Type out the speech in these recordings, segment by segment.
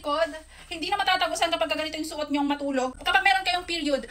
likod. Hindi na matatagusan kapag ganito yung suot nyong matulog. Kapag meron kayong period.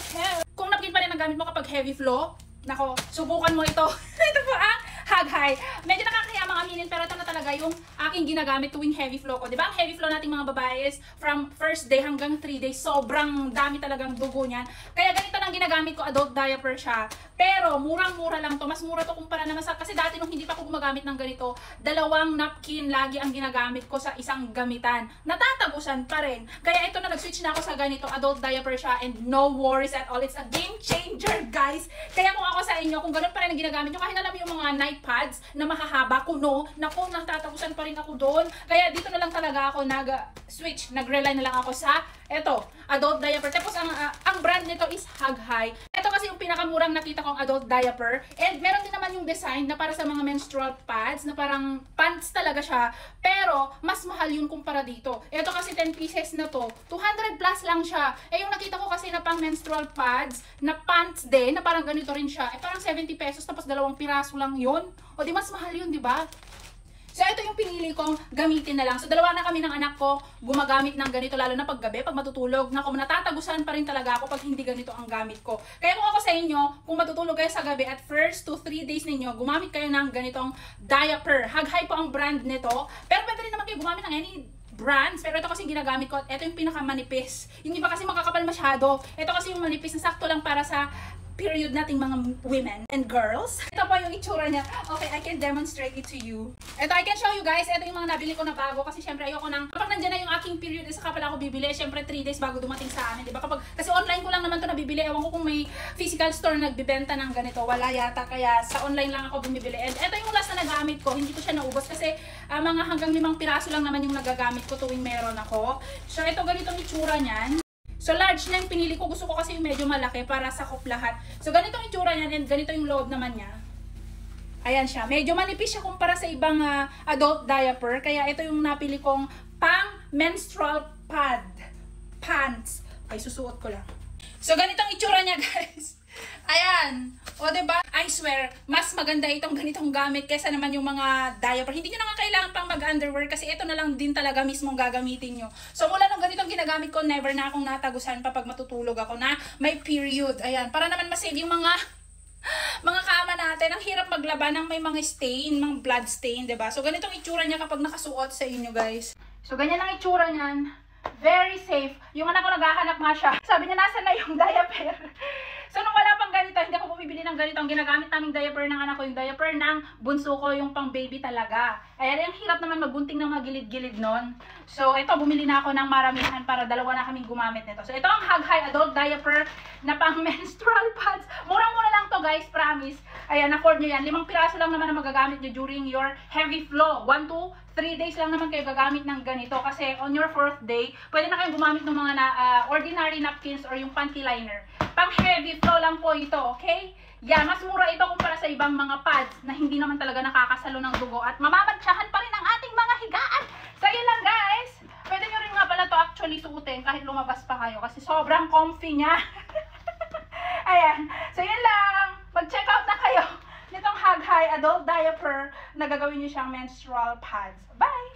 Okay. Kung napkin pa rin ang gamit mo kapag heavy flow, nako, subukan mo ito. Ito po ang Hug High. Medyo nakakaya mga aminin, pero ito na talaga yung aking ginagamit tuwing heavy flow ko. Diba ang heavy flow nating mga babae is from first day hanggang 3 days. Sobrang dami talagang dugo niyan. Kaya ganito lang ginagamit ko, adult diaper siya. Pero murang-mura lang to. Mas mura to kumpara naman sa, kasi dati nung hindi pa ako gumagamit ng ganito, 2 napkin lagi ang ginagamit ko sa isang gamitan. Natatagusan pa rin. Kaya ito na, nag-switch na ako sa ganito, adult diaper siya, and no worries at all. It's a game changer, guys. Kaya kung ako sa inyo, kung ganun pa rin ang ginagamit nyo, kahit alam yung mga night pads na mahahaba, kuno, naku, natatagusan pa rin ako doon. Kaya dito na lang talaga ako nag-switch, nag-rely na lang ako sa eto, adult diaper. Tapos ang brand nito is Hug High. Ito kasi yung pinakamurang nakita kong adult diaper. And meron din naman yung design na para sa mga menstrual pads, na parang pants talaga siya. Pero mas mahal yun kumpara dito. Ito kasi 10 pieces na to, 200 plus lang siya. Eh yung nakita ko kasi na pang menstrual pads, na pants din, na parang ganito rin siya, eh parang 70 pesos, tapos 2 piraso lang yun. O di mas mahal yun, di ba? So, ito yung pinili kong gamitin na lang. So, 2 na kami ng anak ko gumagamit ng ganito, lalo na paggabi, pag matutulog. Naku, natatagusan pa rin talaga ako pag hindi ganito ang gamit ko. Kaya kung ako sa inyo, kung matutulog kayo sa gabi at first 2-3 days ninyo, gumamit kayo ng ganitong diaper. Hug High po ang brand nito. Pero pwede rin naman kayo gumamit ng any brands. Pero ito kasi ginagamit ko. Ito yung pinakamanipis. Yung iba kasi makakapal masyado. Ito kasi yung manipis na sakto lang para sa period nating mga women and girls. Ito po yung itsura niya. Okay, I can demonstrate it to you. Ito, I can show you guys. Ito yung mga nabili ko na bago kasi syempre ayoko nang, kapag nandiyan na yung aking period, saka pala ako bibili. Syempre 3 days bago dumating sa amin, diba? Kasi online ko lang naman to nabibili. Ewan ko kung may physical store na nagbibenta ng ganito. Wala yata. Kaya sa online lang ako bumibili. And ito yung last na nagamit ko. Hindi ko siya naubos kasi mga hanggang 5 piraso lang naman yung nagagamit ko tuwing meron ako. So, ito ganitong itsura niyan. So, large na yung pinili ko. Gusto ko kasi yung medyo malaki para sakop lahat. So, ganitong itsura niyan and ganito yung loob naman niya. Ayan siya. Medyo manipis siya kumpara sa ibang adult diaper. Kaya ito yung napili kong pang menstrual pad. Pants. Okay, susuot ko lang. So, ganitong itsura niya, guys. Ayan. O, diba? I swear, mas maganda itong ganitong gamit kaysa naman yung mga diaper. Hindi nyo na nga kailangan pang mag-underwear kasi ito na lang din talaga mismong gagamitin nyo. So, mula nung ganitong ginagamit ko, never na akong natagusan pa pag matutulog ako na may period. Ayan. Para naman masave yung mga kama natin. Ang hirap maglaba ng may mga stain, mga blood stain, diba? So, ganitong itsura niya kapag nakasuot sa inyo, guys. So, ganyan ang itsura niyan. Very safe. Yung anak ko naghahanap nga siya. Sabi niya, nasa na yung diaper? So, nung wala pang ganito, hindi ako bumibili ng ganito. Ang ginagamit naming diaper ng anak ko, yung diaper ng bunso ko, yung pang baby talaga. Kaya yung hirap naman magbunting ng mga gilid-gilid nun. So, ito, bumili na ako ng maramihan para 2 na kaming gumamit nito. So, ito ang Hug High adult diaper na pang menstrual pads. Murang-mura lang to, guys, promise. Ayan, afford nyo yan. 5 piraso lang naman na magagamit nyo during your heavy flow. 1 to 3 days lang naman kayo gagamit ng ganito. Kasi on your 4th day, pwede na kayong gumamit ng mga ordinary napkins or yung panty liner. Pang heavy flow lang po ito, okay? Yeah, mas mura ito kumpara sa ibang mga pads na hindi naman talaga nakakasalo ng dugo at mamamantsahan pa rin ang ating mga higaan. So, yun lang, guys. Pwede nyo rin nga pala to actually suotin kahit lumabas pa kayo kasi sobrang comfy niya. Ayan. So, yun lang. Mag-check out na kayo nitong Hug High adult diaper na gagawin nyo siyang menstrual pads. Bye!